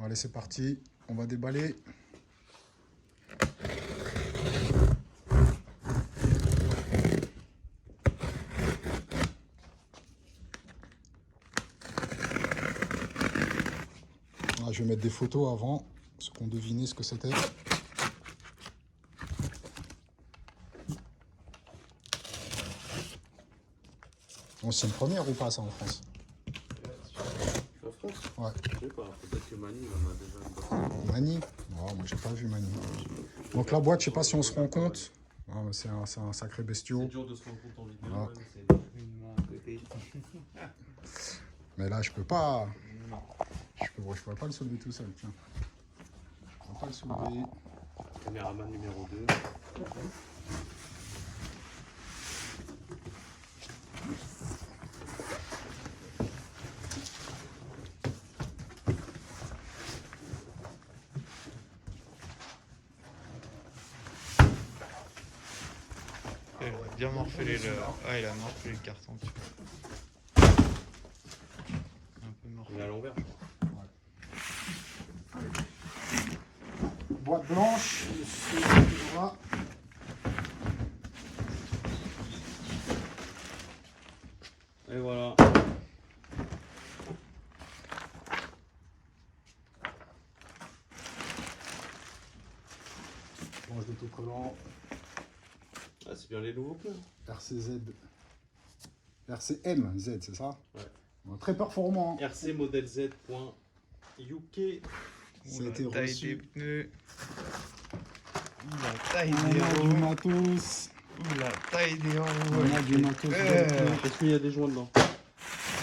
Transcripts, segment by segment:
Allez, c'est parti. On va déballer. Ah, je vais mettre des photos avant, ceux qui ont deviné ce que c'était. Bon, c'est une première ou pas ça en France? En France? Ouais. Je sais pas, peut-être que Mani il en a déjà une boîte. Mani? Non, moi j'ai pas vu Mani. Donc la boîte, je sais pas si on se rend compte. Ah, c'est un sacré bestiau. C'est dur de se rendre compte en vidéo, Ah. même, c'est Une main à côté. Mais là, je peux pas. Je pourrais pas le soulever tout seul. Tiens. Je peux pas le soulever. caméraman numéro 2. Il a bien morflé le. Ah, il a morflé le carton dessus. Un peu morflé. Il est à l'envers, je crois. Boîte blanche. Et voilà. Blanche d'autocollant. Ah, c'est bien les nouveaux pneus. RCZ. RCM Z, c'est ça? Ouais. Bon, très performant. Hein. RC modèle Z.UK. Ça a Ouh, été la taille reçu. des pneus. Ouh, la taille On des a du roues. matos. Ouh, la taille des roues. On a du matos. Est-ce qu'il y a des joints dedans?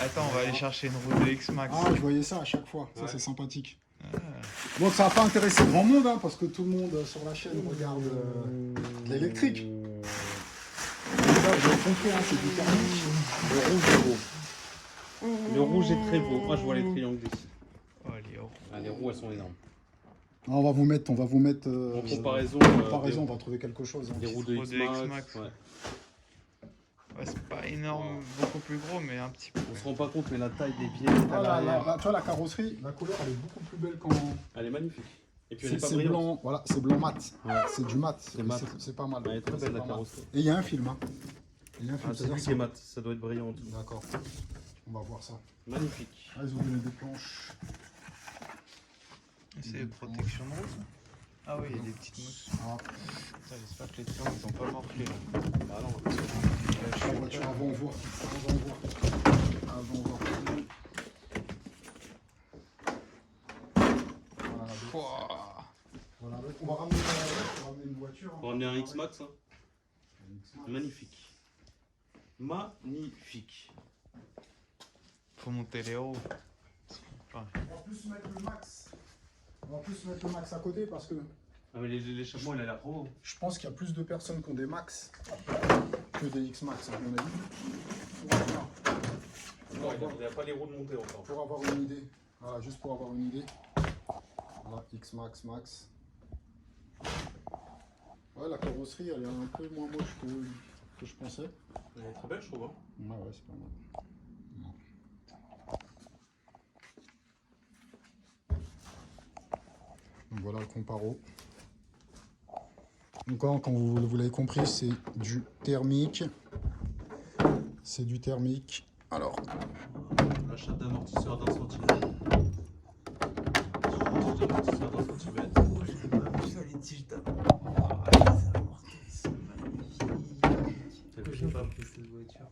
Attends, on va aller chercher une roue de X-Max. Ah, je voyais ça à chaque fois. Ça, Ouais. c'est sympathique. Ah. Bon, ça n'a pas intéressé grand monde, hein, parce que tout le monde sur la chaîne regarde l'électrique. Ça, vous avez compris, hein, c'est du thermique. Le rouge est beau. Le rouge est très beau. Moi, je vois les triangles d'ici. Oh, les roues. Ah, les roues, elles sont énormes. Ah, on va vous mettre. En comparaison, on va trouver quelque chose. Hein. des roues de roues de X-Max. X-Max. Ouais. Ouais, c'est pas énorme, beaucoup plus gros, mais un petit peu. On se rend pas compte, mais la taille des pieds, Ah, à l'arrière, tu vois, la carrosserie, la couleur, elle est beaucoup plus belle quand. elle est magnifique. Et puis elle est pas C'est brillante. blanc, voilà, c'est blanc mat. Ouais. C'est du mat. C'est mat. C'est pas mal. Elle est très C'est belle la pas mal. carrosserie. Et il y a un film. Hein. Il y a un film, Ah, c'est c'est-à-dire lui qui est mat, ça doit être brillant en tout. D'accord. On va voir ça. Magnifique. Ah, ils ont donné des planches. C'est des protections de roue, ça? Ah oui, il y a des petites mousses. Ah, Putain, j'espère que les triangles, ils ont pas morflé, là. Bah non, on va la voiture avant, on voit. Avant, on voit. Avant, on voit. Voilà, la bête. Pouah. Voilà, on va ramener une voiture. Hein. On va ramener un X-Max. Hein. Un X-Max. Magnifique. Magnifique. Faut monter les roues. Enfin, On va plus mettre le max. On va plus mettre le max à côté parce que Ah, mais l'échappement, il a l'air trop beau. je pense qu'il y a plus de personnes qui ont des max que des X-Max, à mon avis. Non, il n'y a pas les roues de montée encore. Pour avoir une idée. Voilà, juste pour avoir une idée. Voilà, X-Max, max. Ouais, la carrosserie, elle est un peu moins moche que je pensais. Elle est très belle, je trouve. Hein. Ouais, ouais, c'est pas mal. Donc voilà le comparo. Donc quand vous l'avez compris, c'est du thermique. C'est du thermique. Alors, L'achat d'amortisseur d'un centimètre. D'amortisseur d'un centimètre. les tiges C'est le prix. pas pris cette voiture.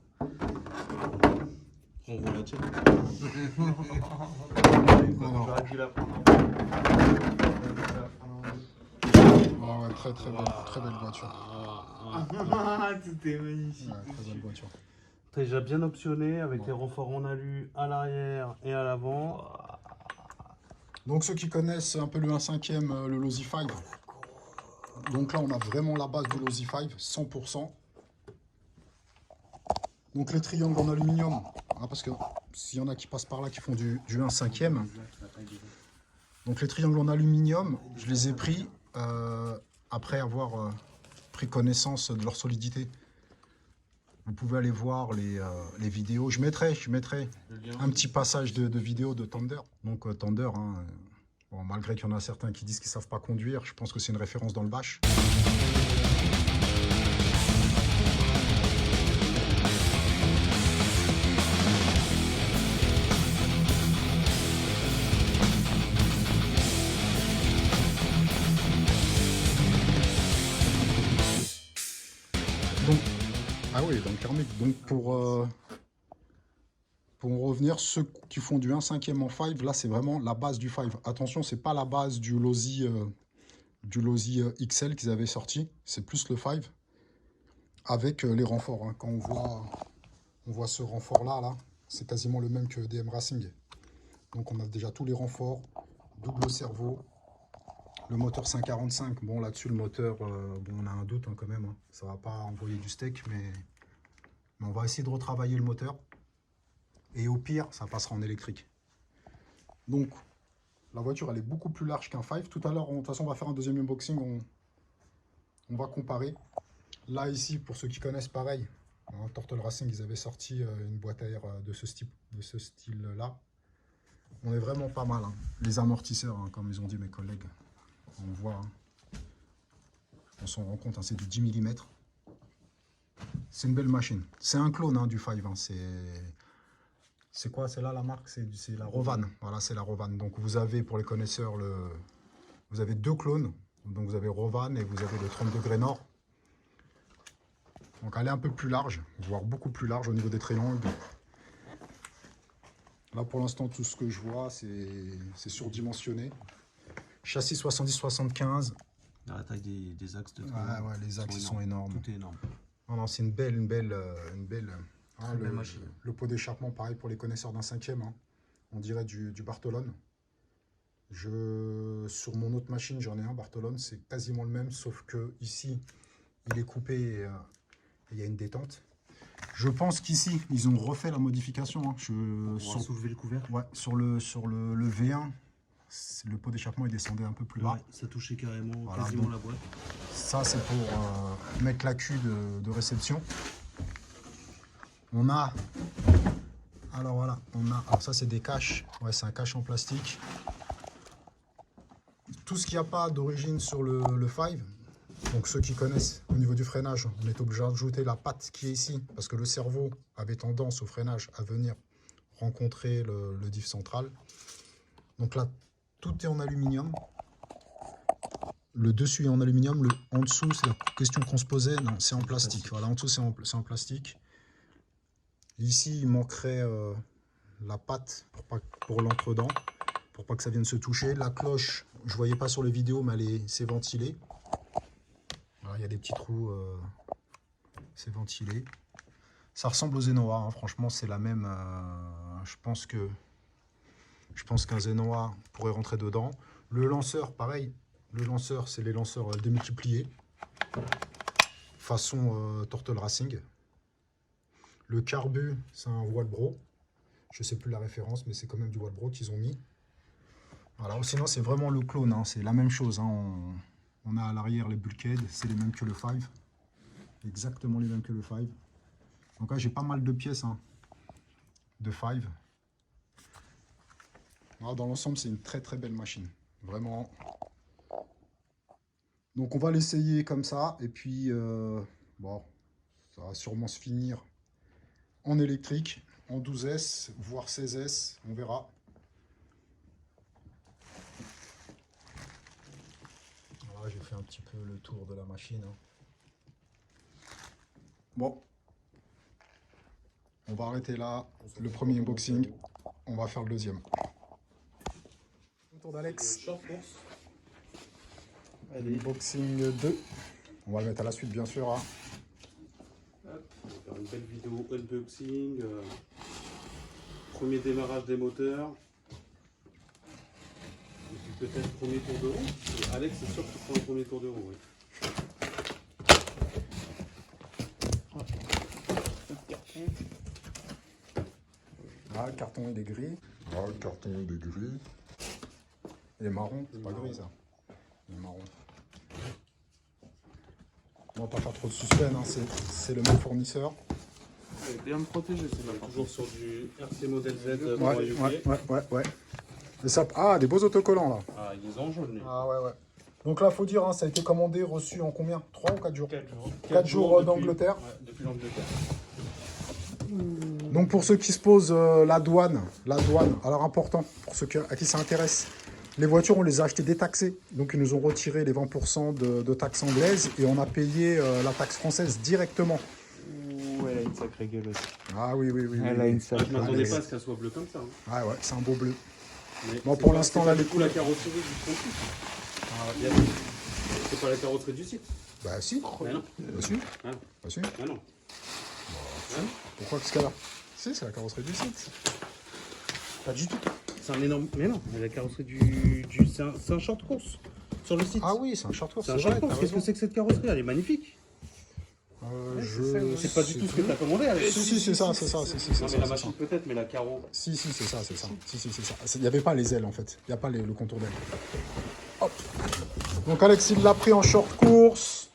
On voit la tienne. alors, J'aurais dû la prendre. ouais, très belle voiture. Ah, tout est magnifique. Ouais, très belle voiture. Déjà bien optionné avec les renforts en alu à l'arrière et à l'avant. Donc ceux qui connaissent un peu le 1/5e, le Losi 5. Donc là on a vraiment la base du Losi 5, 100%. Donc les triangles en aluminium, hein, parce que s'il y en a qui passent par là qui font du 1/5e. Donc les triangles en aluminium, je les ai pris après avoir pris connaissance de leur solidité. Vous pouvez aller voir les vidéos. Je mettrai un petit passage de vidéo de Thunder. Donc Thunder, hein, Bon, malgré qu'il y en a certains qui disent qu'ils ne savent pas conduire, je pense que c'est une référence dans le bash. Donc, ah oui, dans le karmique. Donc pour en revenir, ceux qui font du 1/5 en 5, là c'est vraiment la base du 5. Attention, c'est pas la base du Losi XL qu'ils avaient sorti, c'est plus le 5 avec les renforts. Hein. Quand on voit ce renfort là, c'est quasiment le même que DM Racing. Donc on a déjà tous les renforts, double cerveau, le moteur 545. Bon là-dessus le moteur, bon, on a un doute hein, quand même, hein. Ça va pas envoyer du steak, mais on va essayer de retravailler le moteur. Et au pire, ça passera en électrique. Donc, la voiture, elle est beaucoup plus large qu'un 5. Tout à l'heure, de toute façon, on va faire un deuxième unboxing. On va comparer. Là, ici, pour ceux qui connaissent, pareil. Hein, Turtle Racing, ils avaient sorti une boîte à air de ce style-là. On est vraiment pas mal. Hein. Les amortisseurs, hein, comme ils ont dit mes collègues. On voit. Hein. On s'en rend compte, hein, c'est du 10 mm. C'est une belle machine. C'est un clone hein, du 5. Hein. C'est quoi? C'est là la marque? C'est la Rovan. Voilà, c'est la Rovan. Donc vous avez, pour les connaisseurs, vous avez deux clones. Donc vous avez Rovan et vous avez le 30 degrés nord. Donc elle est un peu plus large, voire beaucoup plus large au niveau des triangles. Là pour l'instant, tout ce que je vois, c'est surdimensionné. Châssis 70-75. La taille des axes de train. Ouais, les axes sont énormes. Tout est énorme. Non, non, c'est une belle hein, machine. Le pot d'échappement, pareil pour les connaisseurs d'un 5e. Hein. On dirait du Bartolone. Sur mon autre machine, j'en ai un Bartolone, c'est quasiment le même, sauf que ici, il est coupé et il y a une détente. Je pense qu'ici, ils ont refait la modification. Hein. On va soulever le couvercle. Ouais, sur le V1, le pot d'échappement il descendait un peu plus bas. Ouais, ça touchait carrément, voilà, quasiment la boîte. Ça, c'est pour mettre la cuve de réception. On a... Alors voilà, alors ça c'est des caches. Ouais, c'est un cache en plastique. Tout ce qu'il n'y a pas d'origine sur le 5, donc ceux qui connaissent au niveau du freinage, on est obligé d'ajouter la patte qui est ici, parce que le cerveau avait tendance au freinage à venir rencontrer le diff central. Donc là, tout est en aluminium. Le dessus est en aluminium, en dessous, c'est la question qu'on se posait, non, c'est en plastique. Voilà, en dessous, c'est en plastique. Ici, il manquerait la patte pour l'entre-dents, pour pas que ça vienne se toucher. La cloche, je voyais pas sur les vidéos, mais c'est ventilé. Voilà, il y a des petits trous, c'est ventilé. Ça ressemble au Zenoa, hein. Franchement, c'est la même. Je pense qu'un Zenoa pourrait rentrer dedans. Le lanceur, pareil. Le lanceur, c'est les lanceurs démultipliés, façon Turtle Racing. Le carbu, c'est un Walbro. Je ne sais plus la référence, mais c'est quand même du Walbro qu'ils ont mis. Voilà. Sinon, c'est vraiment le clone. Hein. C'est la même chose. Hein. On a à l'arrière les bulkheads. C'est les mêmes que le 5. Exactement les mêmes que le 5. Donc là, j'ai pas mal de pièces hein, de 5. Voilà, dans l'ensemble, c'est une très très belle machine. Vraiment. Donc on va l'essayer comme ça. Et puis, bon, ça va sûrement se finir en électrique, en 12S, voire 16S, on verra. Voilà, j'ai fait un petit peu le tour de la machine. Hein. Bon, on va arrêter là le premier unboxing. On va faire le deuxième. Tour d'Alex. Unboxing 2. On va le mettre à la suite, bien sûr. Hein. On va faire une belle vidéo unboxing, premier démarrage des moteurs, et puis peut-être premier tour de roue. Et Alex, c'est sûr qu'il fera le premier tour de roue. Oui. Ah, le carton il est gris. Ah, le carton il est gris. Il est marron, c'est pas gris ça. Il est marron. On va pas faire trop de suspense, hein. C'est le même fournisseur. Elle est bien protégée, c'est pas Toujours sur du RC Model Z. Ouais. Et ça... Ah, des beaux autocollants là. Ah, ils ont jaune, lui. Ah ouais, ouais. Donc là, faut dire, hein, ça a été commandé, reçu en combien? 3 ou 4 jours? 4 jours. 4 jours depuis- d'Angleterre. Ouais, depuis l'Angleterre. Donc pour ceux qui se posent la douane, alors important, pour ceux à qui ça intéresse, les voitures, on les a achetées détaxées. Donc ils nous ont retiré les 20% de taxes anglaises et on a payé la taxe française directement. Ouh, elle a une sacrée gueule aussi. Ah oui, oui, oui. Elle oui, a oui. une Ah, sacrée je m'attendais mais- pas à ce qu'elle soit bleue comme ça. Hein. Ah ouais, c'est un beau bleu. Mais Bon, c'est pour pas- l'instant, c'est là, pas les du coup la carrosserie du 38. C'est pas la carrosserie du site. Bah si, Mais non. bah si, Hein bah si. Ah non. Pourquoi qu'est-ce qu'elle a? Si, c'est la carrosserie du site. Pas du tout. C'est un énorme. Mais non, mais la carrosserie c'est un short course sur le site. Ah oui, c'est un short course, C'est un c'est short vrai, course. t'as Qu'est-ce que raison. c'est que cette carrosserie? Elle est magnifique. C'est pas du tout ce que tu as commandé avec. Si, c'est ça, c'est ça, c'est Non, mais ça. la machine peut-être, mais la carreau. Si, c'est ça, c'est ça. Si, c'est ça. Il n'y avait pas les ailes en fait. Il n'y a pas le contour d'aile. Hop. Donc Alex, il l'a pris en short course.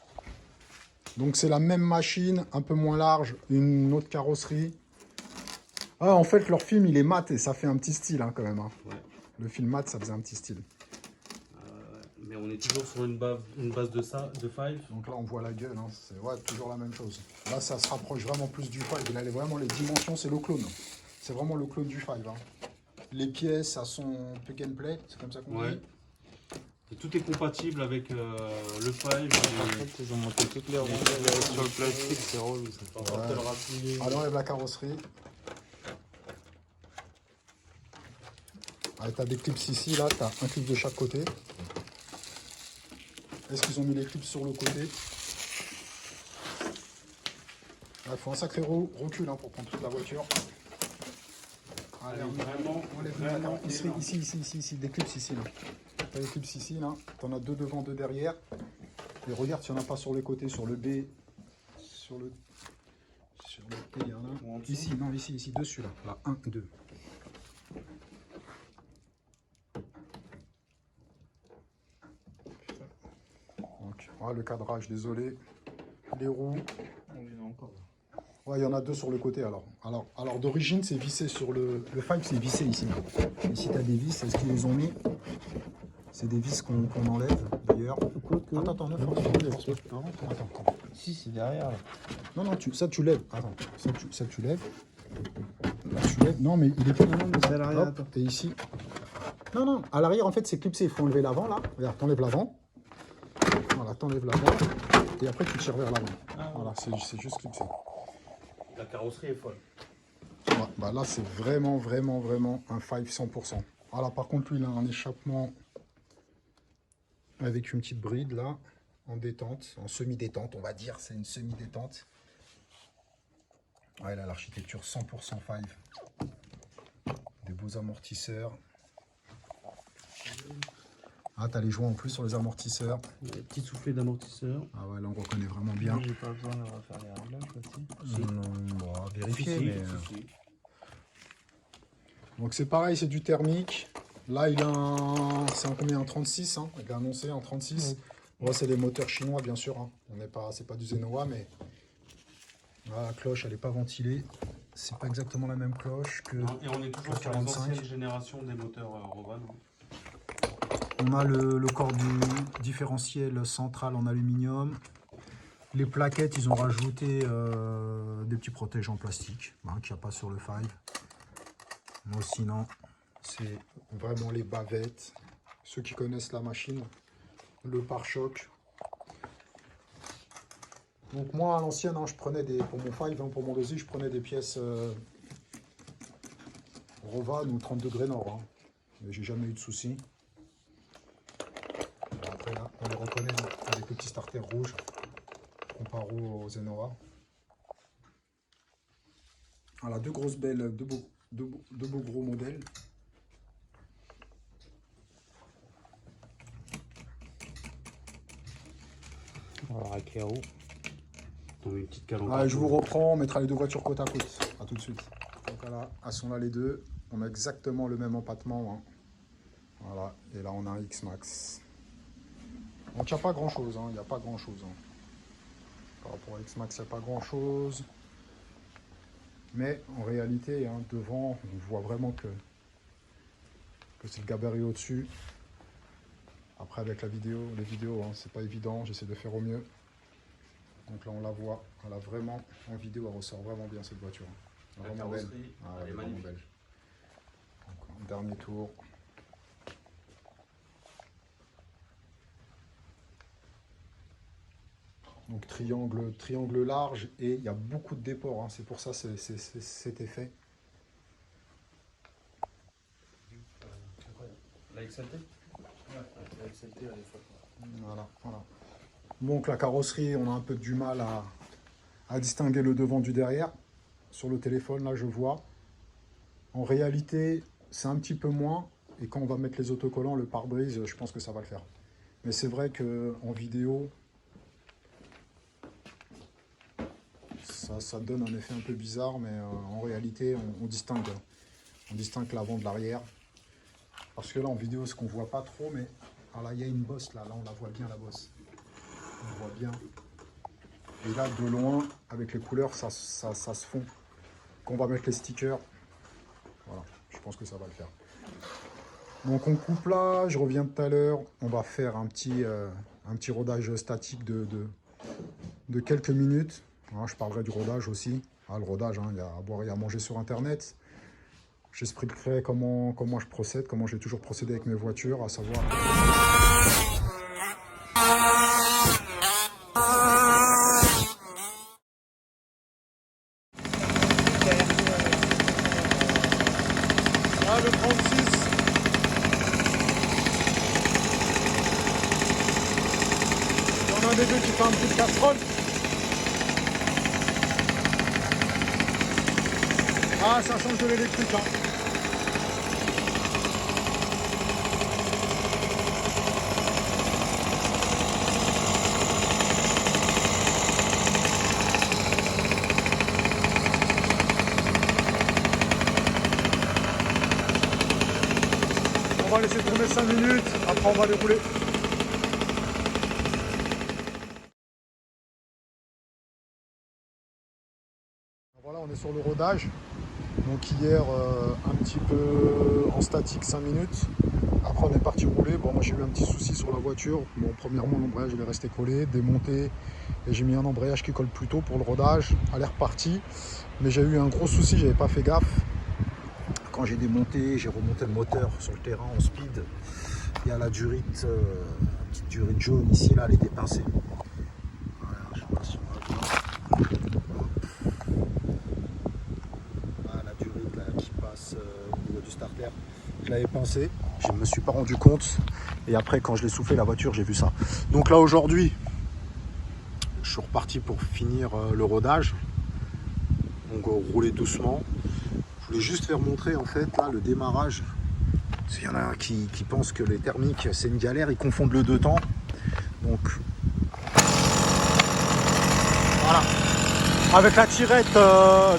Donc c'est la même machine, un peu moins large, une autre carrosserie. Ah, en fait, leur film, il est mat et ça fait un petit style hein, quand même. Hein. Ouais. Le film mat, ça faisait un petit style. Mais on est toujours sur une base de ça, de 5. Donc là, on voit la gueule. Hein. C'est ouais, toujours la même chose. Là, ça se rapproche vraiment plus du 5. Là, vraiment, les dimensions, c'est le clone. C'est vraiment le clone du 5. Hein. Les pièces, ça sont plug and play. C'est comme ça qu'on Ouais. dit. Et tout est compatible avec le 5. En fait, ils ont monté toutes les rondelles sur le plastique, c'est relou ça. Porteur racing. Allez, on enlève la carrosserie. Ah, t'as des clips ici, là, t'as un clip de chaque côté. Est-ce qu'ils ont mis les clips sur le côté? Il faut un sacré recul hein, pour prendre toute la voiture. Allez, on enlève vraiment. Ici, des clips ici, là. T'as des clips ici, là. T'en as deux devant, deux derrière. Et regarde s'il n'y en a pas sur les côtés, sur le B. Sur le T, il y en a. Ici, non, ici, dessus, là. Là, 1, 2. Donc, ah, le cadrage, désolé. Les roues. On y en a encore. Ouais, il y en a deux sur le côté alors. Alors d'origine, c'est vissé sur le 5, c'est vissé ici. Ici, tu as des vis, est-ce qu'ils les ont mis? C'est des vis qu'on enlève d'ailleurs. Attends, ne force pas. Attends. Si, c'est derrière là. Non, ça tu lèves. Attends, ça tu lèves. Là, tu lèves. Non, mais il est Non, mais c'est à l'arrière, Hop, attends. et ici. Non, à l'arrière, en fait, c'est clipsé. Il faut enlever l'avant là. Regarde, t'enlèves l'avant. Voilà, t'enlèves l'avant. Et après, tu tires vers l'avant. Voilà, c'est juste clipsé. La carrosserie est folle. Ouais, bah là, c'est vraiment un 5 100%. Voilà, par contre, lui, il a un échappement avec une petite bride, là, en détente, en semi-détente, on va dire. C'est une semi-détente. Ouais, là, l'architecture 100% 5. Des beaux amortisseurs. Ah, t'as les joints en plus sur les amortisseurs. Petit soufflet d'amortisseur. Ah ouais, là, on reconnaît vraiment bien. J'ai pas besoin de refaire les réglages aussi. Non, on va vérifier, Si, mais... si. Donc c'est pareil, c'est du thermique. Là, il a un... C'est un combien? Un 36, hein. Il a annoncé un 36. Ouais, c'est des moteurs chinois, bien sûr. Hein. On n'est pas... C'est pas du Zenoa, mais... Voilà, la cloche, elle n'est pas ventilée. C'est pas exactement la même cloche que... Et on est toujours sur les 45. anciennes générations des moteurs Rovan. Hein. On a le corps du différentiel central en aluminium. Les plaquettes, ils ont rajouté des petits protèges en plastique, hein, qu'il n'y a pas sur le 5. Moi, sinon, c'est vraiment les bavettes. Ceux qui connaissent la machine, le pare-choc. Donc moi, à l'ancienne, hein, je prenais pour mon 5, hein, pour mon dossier, je prenais des pièces Rovan ou 30 degrés nord. Hein. Mais j'ai jamais eu de soucis. Après là, on les reconnaît avec le petit starter rouge, comparé au Zenoa. Voilà, deux grosses belles, deux beaux gros modèles. Alors avec les roues. Une petite calandre. Allez, je vous reprends, on mettra les deux voitures côte à côte. À tout de suite. Donc voilà, elles sont là les deux. On a exactement le même empattement. Hein. Voilà, et là on a un X-Max. Donc il n'y a pas grand chose, il n'y a pas grand chose. Hein. Par rapport à X-Max, il n'y a pas grand chose. Mais en réalité, hein, devant, on voit vraiment que que c'est le gabarit au-dessus. Après avec la vidéo, les vidéos, hein, c'est pas évident, j'essaie de faire au mieux. Donc là on la voit, elle a vraiment, en vidéo elle ressort vraiment bien cette voiture. La Vraiment belle. carrosserie, Ah, elle est vraiment magnifique. belle. Donc, un dernier tour. Donc triangle large et il y a beaucoup de déports, hein. C'est pour ça cet effet. La XLT? Ouais, la XLT, elle est folle. Voilà, voilà. Donc la carrosserie, on a un peu du mal à distinguer le devant du derrière. Sur le téléphone, là je vois. En réalité, c'est un petit peu moins. Et quand on va mettre les autocollants, le pare-brise, je pense que ça va le faire. Mais c'est vrai qu'en vidéo, ça donne un effet un peu bizarre, mais en réalité, on distingue. On distingue l'avant de l'arrière. Parce que là, en vidéo, ce qu'on voit pas trop, mais ah là, il y a une bosse, là on la voit bien, la bosse. On voit bien. Et là, de loin, avec les couleurs, ça se fond. Quand on va mettre les stickers, voilà, je pense que ça va le faire. Donc on coupe là, je reviens tout à l'heure. On va faire un petit rodage statique de quelques minutes. Voilà, je parlerai du rodage aussi. Ah, le rodage, hein, il y a à boire et à manger sur Internet. J'expliquerai comment je procède, comment j'ai toujours procédé avec mes voitures, à savoir... Ah, le 36. Il y en a un des deux qui fait un petit casserole. Ah, ça change de l'électrique, hein. On va laisser tourner 5 minutes, après on va les rouler. Voilà, on est sur le rodage. Donc hier, un petit peu en statique 5 minutes. Après on est parti rouler. Bon, moi j'ai eu un petit souci sur la voiture. Bon, premièrement l'embrayage il est resté collé, démonté. Et j'ai mis un embrayage qui colle plus tôt pour le rodage. Elle est repartie. Mais j'ai eu un gros souci, j'avais pas fait gaffe. Quand j'ai démonté, j'ai remonté le moteur sur le terrain en speed. Il y a la durite, petite durite jaune ici, là, elle est dépincée. Voilà, je sais pas si on va voir. Voilà, la durite là, qui passe au niveau du starter. Je l'avais pincé, je ne me suis pas rendu compte. Et après, quand je l'ai soufflé la voiture, j'ai vu ça. Donc là, aujourd'hui, je suis reparti pour finir le rodage. Donc rouler doucement. Je voulais juste faire montrer en fait là le démarrage. Il y en a qui pensent que les thermiques c'est une galère, ils confondent le deux temps. Donc voilà. Avec la tirette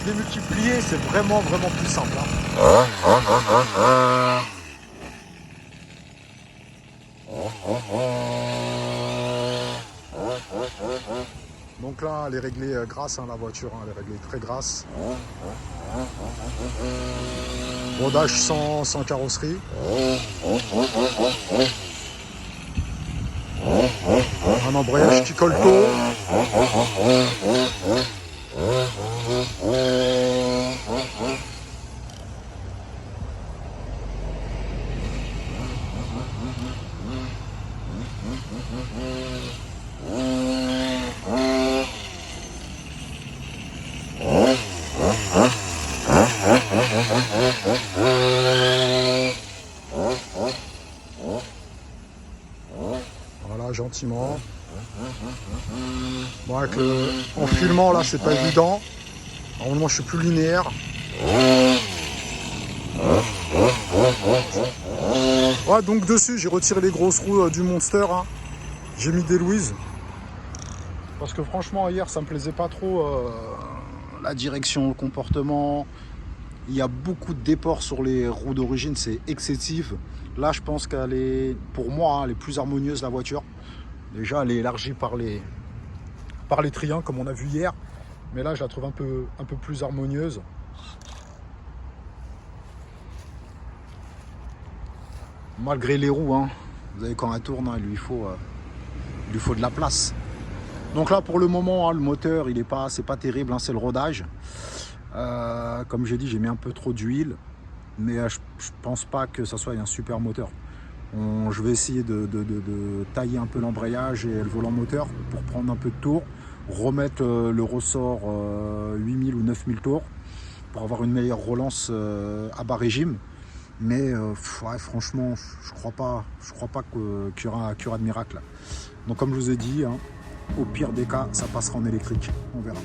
démultipliée, c'est vraiment plus simple, hein. Donc là, elle est réglée grasse, hein, la voiture, hein, elle est réglée très grasse. Rodage sans carrosserie. Un embrayage qui colle tôt. Voilà, gentiment. Bon, en filmant là, c'est pas évident. Normalement, je suis plus linéaire. Ouais, donc dessus, j'ai retiré les grosses roues du Monster, hein. J'ai mis des Louise. Parce que franchement, hier, ça me plaisait pas trop. La direction, le comportement. Il y a beaucoup de déports sur les roues d'origine, c'est excessif. Là, je pense qu'elle est, pour moi, hein, elle est plus harmonieuse, la voiture. Déjà, elle est élargie par les triangles, comme on a vu hier. Mais là, je la trouve un peu plus harmonieuse. malgré les roues, hein. Vous savez, quand elle tourne, hein, il lui faut de la place. Donc là, pour le moment, hein, le moteur, il est pas, c'est pas terrible, hein, c'est le rodage. Comme j'ai dit, j'ai mis un peu trop d'huile, mais je pense pas que ça soit un super moteur. Je vais essayer de tailler un peu l'embrayage et le volant moteur pour prendre un peu de tours, remettre le ressort 8000 ou 9000 tours pour avoir une meilleure relance à bas régime. Mais ouais, franchement, je crois pas qu'il y aura de miracle. Donc comme je vous ai dit, hein, au pire des cas, ça passera en électrique. On verra.